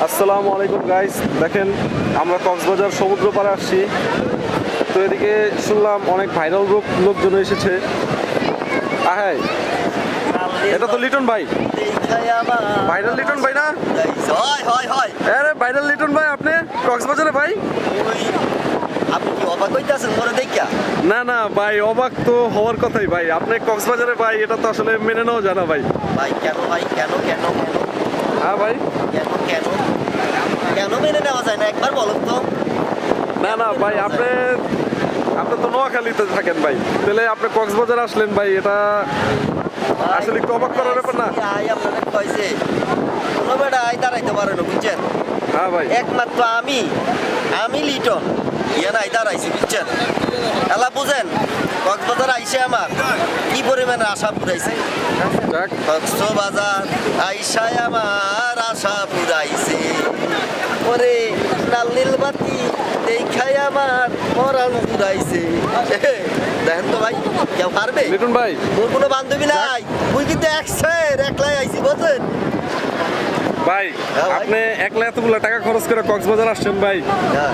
আসসালামু আলাইকুম গাইস, দেখেন আমরা কক্সবাজার সমুদ্র পাড়ে আসছি। তো এদিকে শুনলাম অনেক ভাইরাল লোকজন এসেছে। হ্যাঁ, এটা তো লিটন ভাই, ভাইরাল লিটন ভাই না? আরে ভাইরাল লিটন ভাই, আপনি কক্সবাজারে ভাই? আপনি কি অবাক হইতাছেন মনে দেখিয়া? না না ভাই, অবাক তো হওয়ার কথাই ভাই, আপনি কক্সবাজারে ভাই, এটা তো আসলে মেনে নেওয়া যায় না ভাই। ভাই কেন ভাই, কেন কেন কেন হ্যাঁ ভাই, কেন কেন কেন মেনে নেওয়া যায় না একবার বলুন তো। না না ভাই, আপনি তো নোয়াখালীতে থাকেন ভাই, তাহলে আপনি কক্সবাজার আসলেন ভাই, এটা আসলে একটু অবাক করার ব্যাপার না? আই আপনাদের কইছে কোনো বেটা আই দাঁড়াইতে পারে না, বুঝছেন? হ্যাঁ ভাই, একমাত্র আমি লিটন ইয়ান আই দাঁড়াইছি, বুঝছেন? এলা বুঝেন কক্সবাজার আইসে আমার কি পরিমাণে আশা পুরাইছে। যাক, কক্সবাজার আইসায় আমার আশা পুরাইছে, ওরে লাল বাতি দেখাই আমার পরাণ পুরাইছে। দেখেন তো ভাই, কেউ পারবে? লিটন ভাই, মোর কোনো বান্ধবী নাই, মুই কিন্তু একলাই আইছি, বুঝছেন? ভাই হ্যাঁ ভাই। আপনি একলা এতগুলো টাকা খরচ করে কক্সবাজার আসছেন ভাই, হ্যাঁ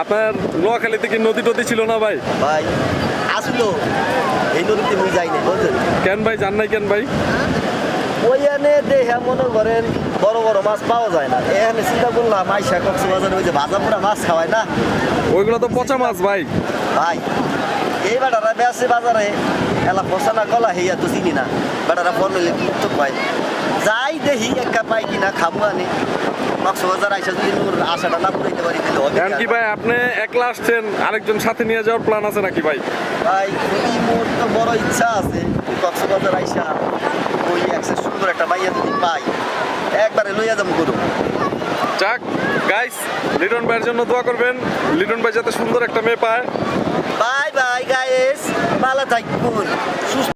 আপনার নোয়াখালীতে কি নদী টদী ছিল না ভাই? ভাই আসলো এই নদীতে মুই যাই না, বুঝছেন? কেন ভাই যান নাই কেন ভাই? ওই এনে দেখে মনে করেন বড় বড় মাছ পাওয়া যায় না, এখানে চিন্তা করলাম আইসা কক্সবাজারে ওই যে ভাজা পোড়া মাছ খাওয়ায় না ওইগুলো তো পচা মাছ ভাই। ভাই, এই বেটারা বেসে বাজারে এলা পচা না কলা হেয়া তো চিনি না, বেটারা ফল হইলে তো পাই যাই দেখি একা পাই কিনা খাবো আনি। কক্সবাজার আইসা যদি মোর আশাটা না পুরাইতে পারি তাহলে হবে কেন কি ভাই, আপনি একলা আসছেন, আরেকজন সাথে নিয়ে যাওয়ার প্ল্যান আছে নাকি ভাই? ভাই খুবই মোর তো বড় ইচ্ছা আছে কক্সবাজার আইসা ওই একসেস সুন্দর একটা মাইয়া যদি পাই একবারে লইয়া যাবো গরু। যাক গাইস, লিটন ভাইয়ের জন্য দোয়া করবেন, লিটন ভাই যাতে সুন্দর একটা মেয়ে পায়। বাই বাই গাইস, ভালো থাকুন, সুস্থ